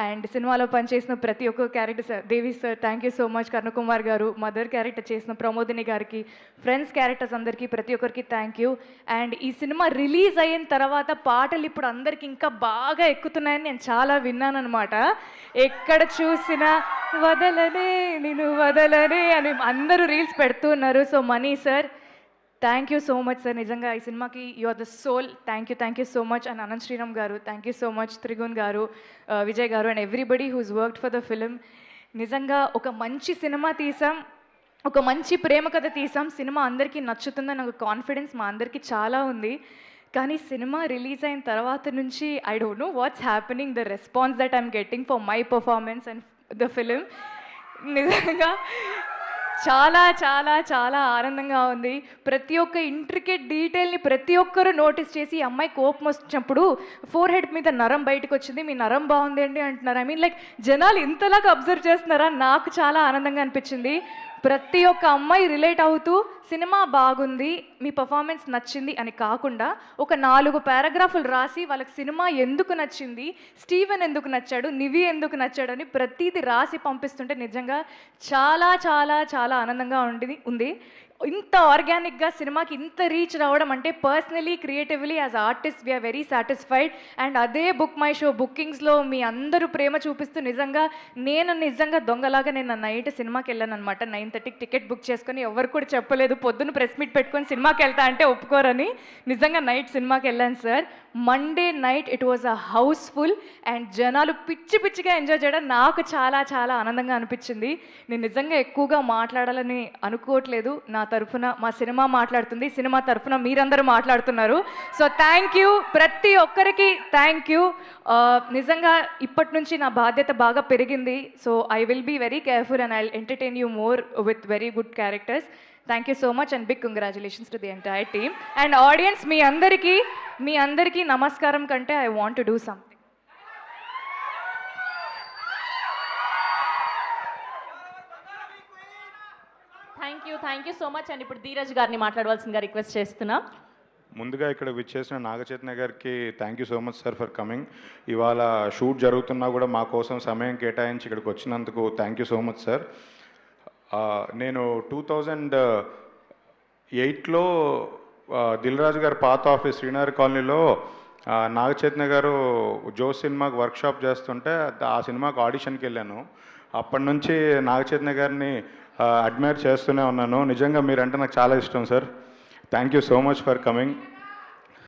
And సినిమాలో పనిచేసిన ప్రతి ఒక్క character sir, Devi sir thank you so much, Karnakumar గారు, మదర్ క్యారెక్టర్ చేసిన ప్రమోదిని గారికి, ఫ్రెండ్స్ క్యారెక్టర్స్ అందరికీ ప్రతి ఒక్కరికి థ్యాంక్ యూ. అండ్ ఈ సినిమా రిలీజ్ అయిన తర్వాత పాటలు ఇప్పుడు అందరికి ఇంకా బాగా ఎక్కుతున్నాయని నేను చాలా విన్నాను అనమాట. ఎక్కడ చూసినా వదలనే నేను వదలనే అని అందరూ రీల్స్ పెడుతున్నారు. So Mani sir thank you so much sir, నిజంగా ఈ సినిమాకి you are the soul. Thank you so much. And Anant Sriram గారు thank you so much, Trigun గారు, విజయ్ గారు and everybody who's worked for the film. నిజంగా ఒక మంచి సినిమా తీసాం, ఒక మంచి ప్రేమ కథ తీసాం, సినిమా అందరికీ నచ్చుతుందని ఒక కాన్ఫిడెన్స్ మా అందరికీ చాలా ఉంది. కానీ సినిమా రిలీజ్ అయిన తర్వాత నుంచి I don't know what's happening, the response that I'm getting for my performance and the film నిజంగా చాలా చాలా చాలా ఆనందంగా ఉంది. ప్రతి ఒక్క ఇంట్రికేట్ డీటెయిల్ని ప్రతి ఒక్కరూ నోటీస్ చేసి, అమ్మాయి కోపం వచ్చినప్పుడు ఫోర్ హెడ్ మీద నరం బయటకు వచ్చింది, మీ నరం బాగుంది అండి అంటున్నారు. ఐ మీన్ లైక్ జనాలు ఇంతలాగా అబ్జర్వ్ చేస్తున్నారా, నాకు చాలా ఆనందంగా అనిపించింది. ప్రతి ఒక్క అమ్మాయి రిలేట్ అవుతూ సినిమా బాగుంది, మీ పర్ఫార్మెన్స్ నచ్చింది అని కాకుండా ఒక 4 పారాగ్రాఫులు రాసి వాళ్ళకి సినిమా ఎందుకు నచ్చింది, స్టీవెన్ ఎందుకు నచ్చాడు, నివి ఎందుకు నచ్చాడు అని ప్రతిదీ రాసి పంపిస్తుంటే నిజంగా చాలా చాలా చాలా ఆనందంగా ఉంది. ఇంత ఆర్గానిక్గా సినిమాకి ఇంత రీచ్ రావడం అంటే personally creatively as artist we are very satisfied. And అదే బుక్ మై షో బుకింగ్స్లో మీ అందరూ ప్రేమ చూపిస్తూ నిజంగా దొంగలాగా నేను నైట్ సినిమాకి వెళ్ళాను అనమాట. 9:30కి టికెట్ బుక్ చేసుకొని ఎవరు కూడా చెప్పలేదు, పొద్దున్న ప్రెస్ మీట్ పెట్టుకొని సినిమాకి వెళ్తా అంటే ఒప్పుకోరని నిజంగా నైట్ సినిమాకి వెళ్ళాను sir. Monday night it was a house full and జనాలు పిచ్చిగా ఎంజాయ్ చేయడం నాకు చాలా చాలా ఆనందంగా అనిపించింది. నేను నిజంగా ఎక్కువగా మాట్లాడాలని అనుకోవట్లేదు, నా తరఫున మా సినిమా మాట్లాడుతుంది, సినిమా తరఫున మీరందరూ మాట్లాడుతున్నారు. సో థ్యాంక్ యూ ప్రతి ఒక్కరికి, థ్యాంక్ యూ. నిజంగా ఇప్పటి నుంచి నా బాధ్యత బాగా పెరిగింది. So I will be very careful and I will entertain you more with very good characters. Thank you so much and big congratulations to the entire team and audience. మీ అందరికీ నమస్కారం కంటే I want to do something. Thank you so much. And ఇప్పుడు ధీరజ్ గారిని మాట్లాడవలసిందిగా request చేస్తున్నా. ముందుగా ఇక్కడ విచ్చేసిన నాగచైతన్య గారికి thank you so much sir for coming. ఇవాళ షూట్ జరుగుతున్నా కూడా మా కోసం సమయం కేటాయించి ఇక్కడికి వచ్చినందుకు thank you so much sir. నేను 2008లో దిల్ రాజు గారి పాత ఆఫీస్ శ్రీనగర్ కాలనీలో నాగచైతన్య గారు జోస్ సినిమాకి వర్క్షాప్ చేస్తుంటే ఆ సినిమాకి ఆడిషన్కి వెళ్ళాను. అప్పటి నుంచి నాగచైతన్య గారిని అడ్మైర్ చేస్తూనే ఉన్నాను. నిజంగా మీరంటే నాకు చాలా ఇష్టం sir. Thank you so much for coming.